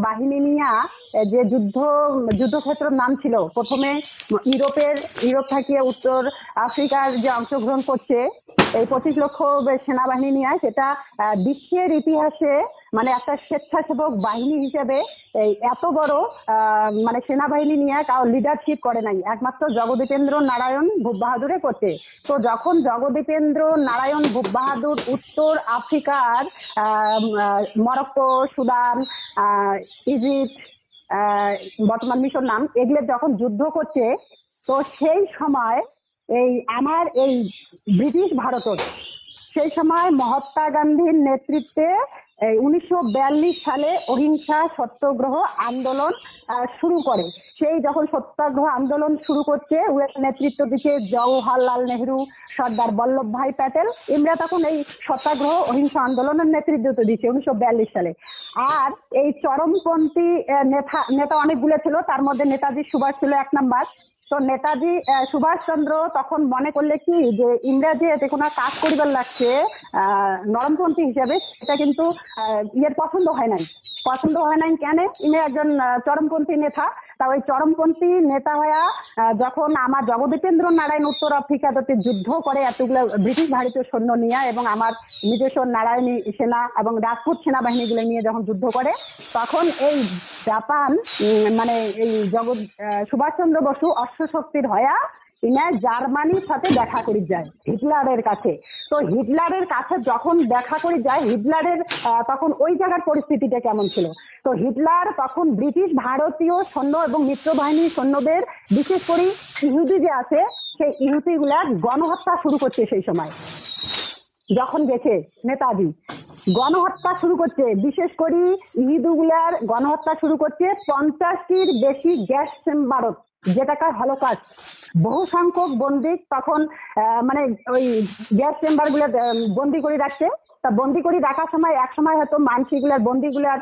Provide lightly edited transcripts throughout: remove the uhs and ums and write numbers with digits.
বাহিনী নিয়ে যে যুদ্ধক্ষেত্রের নাম ছিল প্রথমে ইউরোপ থেকে উত্তর আফ্রিকার যে অংশগ্রহণ করছে এই 25 লক্ষ সেনাবাহিনী নিয়ে, সেটা বিশ্বের ইতিহাসে মানে একটা স্বেচ্ছাসেবক বাহিনী হিসেবে এই এত বড় মানে সেনাবাহিনী নিয়ে কারো লিডারশিপ করে নাই, একমাত্র জগদীপেন্দ্র নারায়ণ ভূপ বাহাদুরে করছে। তো যখন জগদীপেন্দ্র নারায়ণ ভূপ বাহাদুর উত্তর আফ্রিকার মরক্কো, সুদান, ইজিপ্ট, বর্তমান মিশর নাম, এগুলো যখন যুদ্ধ করছে, তো সেই সময় এই ব্রিটিশ ভারতের সেই সময় মহাত্মা গান্ধীর নেতৃত্বে 1942 সালে অহিংসা সত্যাগ্রহ আন্দোলন শুরু করে। সেই যখন সত্যাগ্রহ আন্দোলন শুরু করছে, ওর নেতৃত্ব দিচ্ছে জওহরলাল নেহরু, সর্দার বল্লভ ভাই প্যাটেল, এমরা তখন এই সত্যাগ্রহ অহিংসা আন্দোলনের নেতৃত্ব দিচ্ছে 1942 সালে। আর এই চরমপন্থী নেতা অনেকগুলো ছিল, তার মধ্যে নেতাজি সুভাষ ছিল 1 নাম্বার। তো নেতাজি সুভাষচন্দ্র তখন মনে করলে কি যে ইংরেজি এতে কোনো কাজ করিবার লাগছে নরমপন্থী হিসাবে, সেটা কিন্তু পছন্দ হয় নাই কেন? ইনি একজন চরমপন্থী নেতা। তা ওই চরমপন্থী নেতা হইয়া যখন আমার জগদীপেন্দ্র নারায়ণ উত্তর আফ্রিকাতে যুদ্ধ করে এতগুলো ব্রিটিশ ভারতীয় সৈন্য নিয়ে, এবং আমার নিজস্ব নারায়ণী সেনা এবং রাজপুত সেনাবাহিনীগুলো নিয়ে যখন যুদ্ধ করে, তখন এই জাপান মানে এই সুভাষচন্দ্র বসু অশ্বশক্তির হয়া ইনা জার্মানির সাথে দেখা করে যায় হিটলারের কাছে। তো হিটলারের কাছে যখন দেখা করে যায়, হিটলারের তখন ওই জায়গার পরিস্থিতিটা কেমন ছিল? তো হিটলার তখন ব্রিটিশ ভারতীয় সৈন্য এবং মিত্রবাহিনীর সৈন্যদের, বিশেষ করে ইহুদি যে আছে সেই ইহুদিগুলার গণহত্যা শুরু করছে। সেই সময় যখন দেখে নেতাজি গণহত্যা শুরু করছে, বিশেষ করে ইহুদিগুলার গণহত্যা শুরু করছে 50টির বেশি গ্যাস চেম্বারত, যেটাকে হলোকাস্ট, বহু সংখ্যক বন্দী তখন মানে ওই গ্যাস চেম্বার গুলো বন্দি করে রাখছে। তা বন্দি করে রাখার সময় এক সময় হয়তো মানসিকগুলার বন্দিগুলার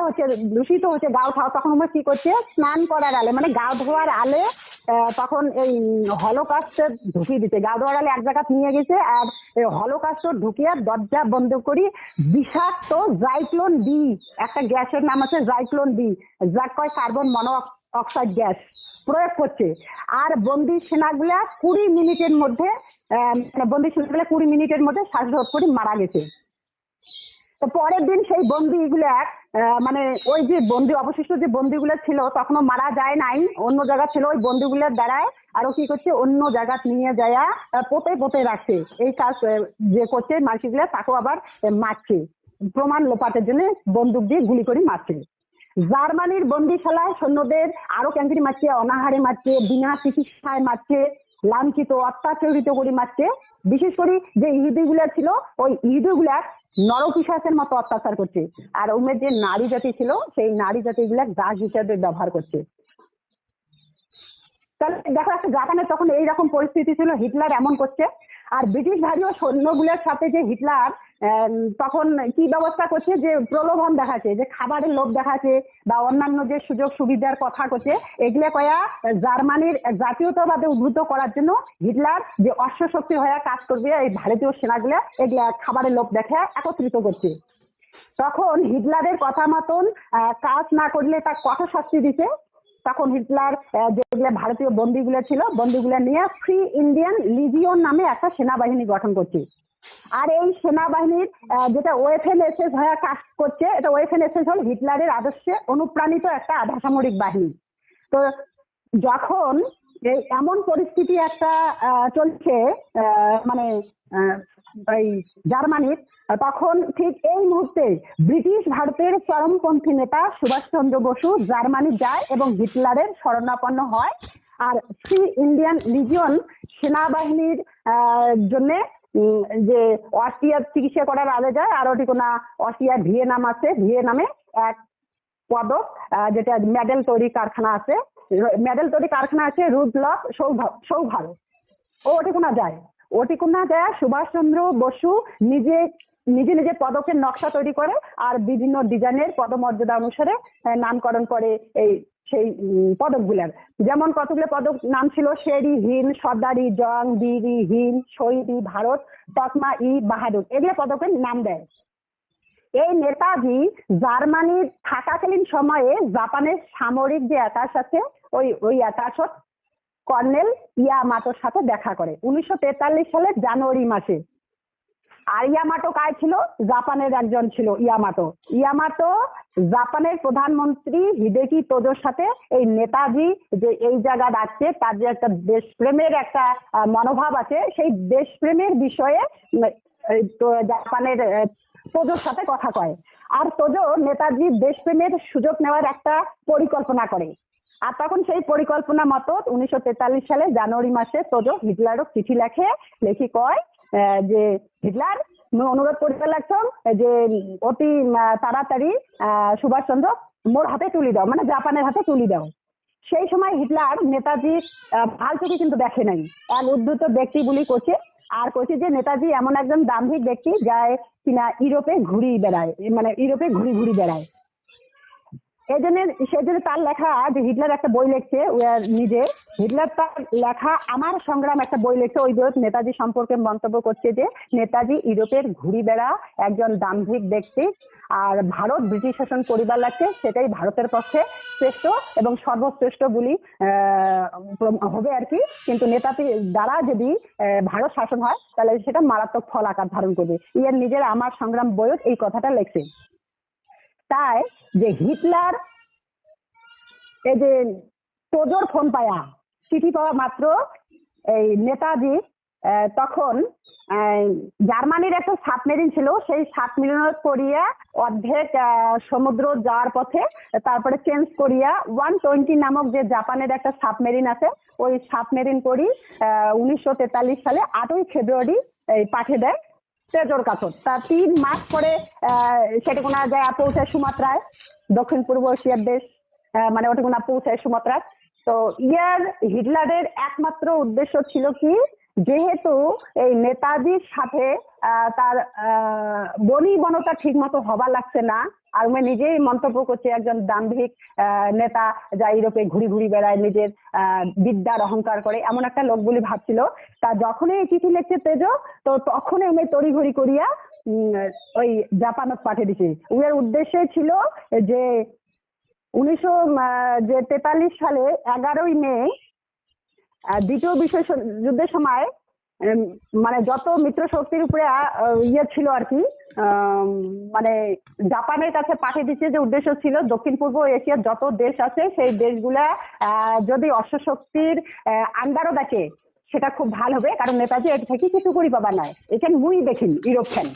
হচ্ছে দূষিত হচ্ছে গাও খাওয়া, তখন আমরা কি করছে স্নান করার আলে মানে গা ধোয়ার আলে তখন এই হলোকাস্টে ঢুকিয়ে দিচ্ছে। গা ধোয়ার আলে এক জায়গা নিয়ে গেছে, আর এই হলোকাস্ট ঢুকিয়ে দরজা বন্ধ করি বিষাক্ত জাইক্লোন বি, একটা গ্যাসের নাম আছে জাইক্লোন বি, যাক কয় কার্বন মনো অক্সাইড গ্যাস, প্রয়োগ করছে। আর বন্দি সেনাগুলা 20 মিনিটের মধ্যে বন্দি সেনাগুলা 20 মিনিটের মধ্যে শ্বাসরোধ করে মারা গেছে। তো পরের দিন সেই বন্দিগুলা মানে ওই যে অবশিষ্ট যে বন্দিগুলো ছিল তখনও মারা যায় নাই, অন্য জায়গা ছিল, ওই বন্দিগুলোর দ্বারাই আরো কি করছে অন্য জায়গা নিয়ে যায় পোতে রাখছে। এই কাজ যে করছে মার্কিগুলা তাকেও আবার মারছে, প্রমাণ লোপাটের জন্য বন্দুক দিয়ে গুলি করে মারছে। জার্মানির বন্দিশালায় সৈন্যদের আরো ক্যাঙ্গিরি মারছে, অনাহারে মারছে, বিনা চিকিৎসায় মারছে, লাঞ্ছিত অত্যাচারিত করে মারছে। বিশেষ করে যে ইহুদিগুলা ছিল ওই ইহুদিগুলা নরপিশাচের মতো অত্যাচার করছে। আর ওমের যে নারী জাতি ছিল সেই নারী জাতিগুলা দাস হিসাবে ব্যবহার করছে। তাহলে দেখো একটা জাপানের তখন এইরকম পরিস্থিতি ছিল, হিটলার এমন করছে। আর ব্রিটিশ ভারতীয় সৈন্যগুলোর সাথে যে হিটলার তখন কি ব্যবস্থা করছে, যে প্রলোভন দেখাচ্ছে, যে খাবারের লোভ দেখাচ্ছে বা অন্যান্য যে সুযোগ সুবিধার কথা করছে, এগুলা কয়া জার্মানির জাতীয়তাবাদে উদ্বুদ্ধ করার জন্য হিটলার যে অশ্বশক্তি হয়ে কাজ করবে এই ভারতীয় সেনাগুলা এগুলা খাবারের লোভ দেখে একত্রিত করছে। তখন হিটলারের কথা মতন কাজ না করলে তার কঠোর শাস্তি দিছে। তখন হিটলার যেগুলো ভারতীয় বন্দীগুলো ছিল বন্দীগুলো নিয়ে ফ্রি ইন্ডিয়ান লিজিয়ন নামে একটা সেনাবাহিনী গঠন করছে। আর এই সেনাবাহিনীর যেটা ওয়েফএনএসএস হয়ে কাজ করছে, এটা ওয়েফএনএসএস হল হিটলারের আদর্শে অনুপ্রাণিত একটা আধা সামরিক বাহিনী। তো যখন এই এমন পরিস্থিতি একটা চলছে মানে এই জার্মানির, তখন ঠিক এই মুহূর্তে ব্রিটিশ ভারতের চরমপন্থী নেতা সুভাষচন্দ্র বসু জার্মানি যায় এবং হিটলারের শরণাপন্ন হয়। আর ফ্রি ইন্ডিয়ান লিজিয়ন সেনাবাহিনীর জন্য যে অস্ট্রিয়ার চিকিৎসা করার আগে যায়, আর ওটি কোনো অস্ট্রিয়ার ভিয়েনাম আছে, ভিয়েনামে এক পদক যেটা মেডেল তৈরি কারখানা আছে, রুদলফ সৌভাল, ওটিকুনা যায় সুভাষচন্দ্র বসু নিজে নিজে পদকের নকশা তৈরি করে আর বিভিন্ন ডিজাইনের পদমর্যাদা অনুসারে নামকরণ করে এই সেই পদকগুলার। যেমন কতগুলো পদক নাম ছিল, শেরি হিন্দ, সর্দারি জং, বীরি হিন্দ, শহীদি ভারত, তকমা ই বাহাদুর, এগুলো পদকের নাম দেয়। এই নেতাজি জার্মানির থাকাকালীন সময়ে জাপানের সামরিক যে অ্যাটাশ আছে ওই অ্যাটাশত কর্নেল ইয়ামাটোর সাথে দেখা করে 1943 সালের জানুয়ারি মাসে। আর ইয়ামাটো কায় ছিল? জাপানের একজন ছিল ইয়ামাটো। ইয়ামাটো জাপানের প্রধানমন্ত্রী হিদেকি তোজোর সাথে এই নেতাজি যে এই জায়গা রাখছে তার যে একটা দেশপ্রেমের একটা মনোভাব আছে, সেই দেশপ্রেমের বিষয়ে জাপানের তোজোর সাথে কথা কয়। আর তোজো নেতাজির দেশপ্রেমের সুযোগ নেওয়ার একটা পরিকল্পনা করে। আর তখন সেই পরিকল্পনা মতো 1943 সালে জানুয়ারি মাসে তোজো হিটলারও চিঠি লেখি কয় যে হিটলার মুই অনুরোধ করতে লাগছম যে অতি তাড়াতাড়ি সুভাষচন্দ্র মোর হাতে তুলি দাও, মানে জাপানের হাতে তুলি দাও। সেই সময় হিটলার নেতাজি ভাল চোখে কিন্তু দেখে নাই, এক উদ্ধত ব্যক্তি বলি করছে। আর করছে যে নেতাজি এমন একজন দাম্ভিক ব্যক্তি যায় কিনা ইউরোপে ঘুরি বেড়ায়, মানে ইউরোপে ঘুরি বেড়ায়। সেই জন্য তার লেখা যে হিটলার একটা বই লিখছে নিজে, হিটলার তার লেখা আমার সংগ্রাম একটা বই লিখছে। ওই বই নেতাজি সম্পর্কে মন্তব্য করছে যে নেতাজি ইউরোপের ঘুরি বেড়া একজন দাম্ভিক ব্যক্তি, আর ভারত ব্রিটিশ শাসন করিবার লাগছে সেটাই ভারতের পক্ষে শ্রেষ্ঠ এবং সর্বশ্রেষ্ঠ বলি হবে আর কি। কিন্তু নেতাজি দ্বারা যদি ভারত শাসন হয় তাহলে সেটা মারাত্মক ফল আকার ধারণ করবে। ইয়ার নিজের আমার সংগ্রাম বইত এই কথাটা লেখছে। তাই যে হিটলার এই যে তোজোর ফোন পায়া চিঠি পাওয়া মাত্র এই নেতাজি তখন জার্মানির একটা সাবমেরিন ছিল, সেই সাবমেরিন করিয়া অর্ধেক সমুদ্র যাওয়ার পথে তারপরে চেঞ্জ করিয়া 120 নামক যে জাপানের একটা সাবমেরিন আছে ওই সাবমেরিন করি 1943 সালে 8ই ফেব্রুয়ারি পাঠিয়ে দেয় তেজোর কাছে। তা 3 মাস পরে সেটা কোনা যায় পৌঁছায় সুমাত্রায়, দক্ষিণ পূর্ব এশিয়ার দেশ, মানে ওটা কোনা পৌঁছায় সুমাত্রায়। তো ইয়ার হিটলারের একমাত্র উদ্দেশ্য ছিল কি, যেহেতু এই নেতাজির সাথে তার বনিবনতা ঠিক মতো হবার লাগছে না, আর উনি নিজেই মন্তব্য করছে একজন দাম্ভিক নেতা যা ইউরোপে ঘুরি বেড়ায়, নিজের বিদ্যার অহংকার করে, এমন একটা লোক বলে ভাবছিল। তা যখনই এই চিঠি লিখছে তেজো, তো তখনই উনি তড়িঘড়ি করিয়া ওই জাপানত পাঠিয়ে দিছে। উনার উদ্দেশ্য ছিল যে 1943 সালে 11ই মে দ্বিতীয় বিশ্ব যুদ্ধের সময় মানে যত মিত্র শক্তির উপরে ইয়ে ছিল আর কি, মানে জাপানের কাছে পাঠিয়ে দিচ্ছে যে উদ্দেশ্য ছিল দক্ষিণ পূর্ব এশিয়ার যত দেশ আছে সেই দেশগুলা যদি অশ্বশক্তির আন্ডারও দেখে সেটা খুব ভালো হবে, কারণ নেতাজি এটা থেকে কিছু করি পাবা নাই, এখানে মুই দেখিন ইউরোপ ফ্যান,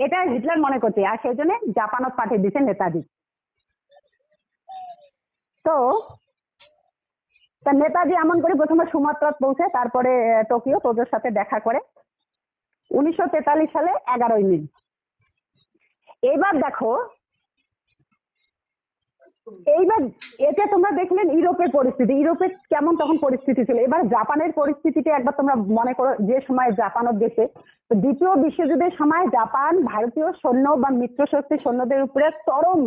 এটা হিটলার মনে করছে। আর সেই জন্য জাপানত পাঠিয়ে দিচ্ছে নেতাজি। তো নেতাজি এমন করে প্রথমে সুমাত্রা পৌঁছে, তারপরে টোকিও তোজোর সাথে দেখা করে 1943 সালে 11ই মে। এইবার দেখো, এইবার এটা তোমরা দেখলেন ইউরোপের পরিস্থিতি, ইউরোপের কেমন তখন পরিস্থিতি ছিল। এবার জাপানের পরিস্থিতিটা একবার তোমরা মনে করো, যে সময় জাপানের দেশে দ্বিতীয় বিশ্বযুদ্ধের সময় জাপান ভারতীয় সৈন্য বা মিত্র শক্তি সৈন্যদের উপরে চরম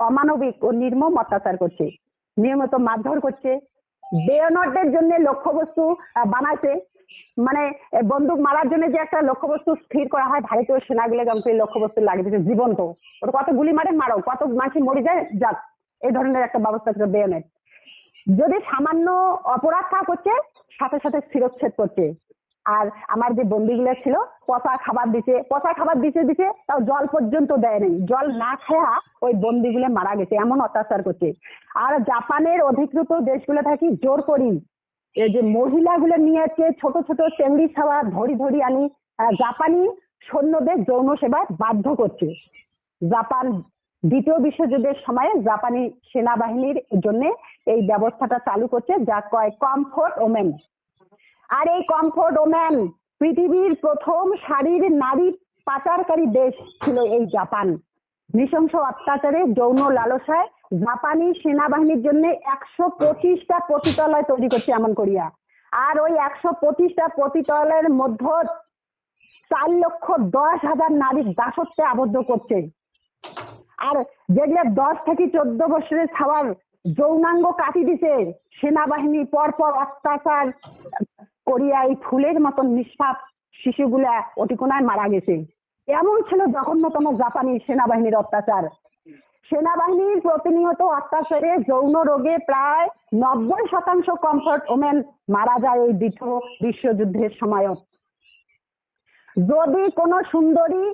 অমানবিক ও নির্মম অত্যাচার করছে, নিয়মিত মারধর করছে, বেয়নটের জন্য লক্ষ্যবস্তু বানাইছে, মানে বন্দুক মারার জন্য যে একটা লক্ষ্যবস্তু স্থির করা হয় ভারতীয় সেনাগুলো যেমন সেই লক্ষ্যবস্তু লাগিয়েছে জীবন্ত, ওটা কত গুলি মারে মারো, কত মানুষ মরে যায় যাক, এই ধরনের একটা ব্যবস্থা ছিল বেয়নেট। যদি সামান্য অপরাধ করছে সাথে সাথে শিরচ্ছেদ করছে। আর আমার যে বন্দীগুলো ছিল পচা খাবার দিছে, তাও জল পর্যন্ত দেয় নাই, জল না খায়া ওই বন্দীগুলো মারা গেছে, এমন অত্যাচার করছে। আর জাপানের অধিকৃত দেশগুলো থাকি জোর করি এই যে মহিলাগুলো নিয়ে ছোট ছোট চেংড়ি ছাওয়া ধরি আনি জাপানি সৈন্যদের যৌন সেবায় বাধ্য করছে। জাপান দ্বিতীয় বিশ্বযুদ্ধের সময় জাপানি সেনাবাহিনীর জন্য এই ব্যবস্থাটা চালু করছে, যা কয় কমফোর্ট ওমেন। আর এই কমফোর্ট ওমেন পৃথিবীর প্রথম সারির নারী পাচারকারী দেশ ছিল এই জাপান। নৃশংস অত্যাচারে যৌন লালসায় জাপানি সেনাবাহিনীর জন্য 125টা পতিতালয় তৈরি করছে এমন করিয়া। আর ওই 125টা পতিতালয়ের মধ্যে 4,10,000 নারী দাসত্বে আবদ্ধ করছে। আর যেগুলো 10 থেকে 14 বছরের ছাওয়ার যৌনাঙ্গ কাটি দিছে সেনাবাহিনী, পরপর অত্যাচার করিয়া এই ফুলের মতন নিষ্পাপ শিশুগুলা অতিকোনায় মারা গেছে। এমন ছিল জঘন্যতম জাপানি সেনাবাহিনীর অত্যাচার। সেনাবাহিনীর প্রতিনিয়ত অত্যাচারে যৌন রোগে প্রায় 90% কমফর্ট ওমেন মারা যায় এই দ্বিতীয় বিশ্বযুদ্ধের সময়ও। যদি কোনো সুন্দরী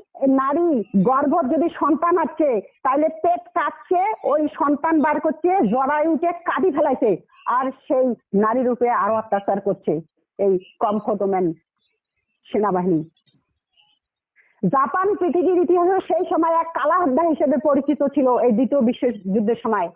নারী গর্ভ যদি সন্তান আছে তাহলে পেট কাটছে, ওই সন্তান বার করছে, জরায়ুকে কাটি ফেলাইছে, আর সেই নারীর উপরে আরো অত্যাচার করছে এই কমফর্ট ওমেন সেনাবাহিনী। জাপান পৃথিবীর ইতিহাসে সেই সময় এক কালা অধ্যায় হিসেবে পরিচিত ছিল এই দ্বিতীয় বিশ্বযুদ্ধের সময়।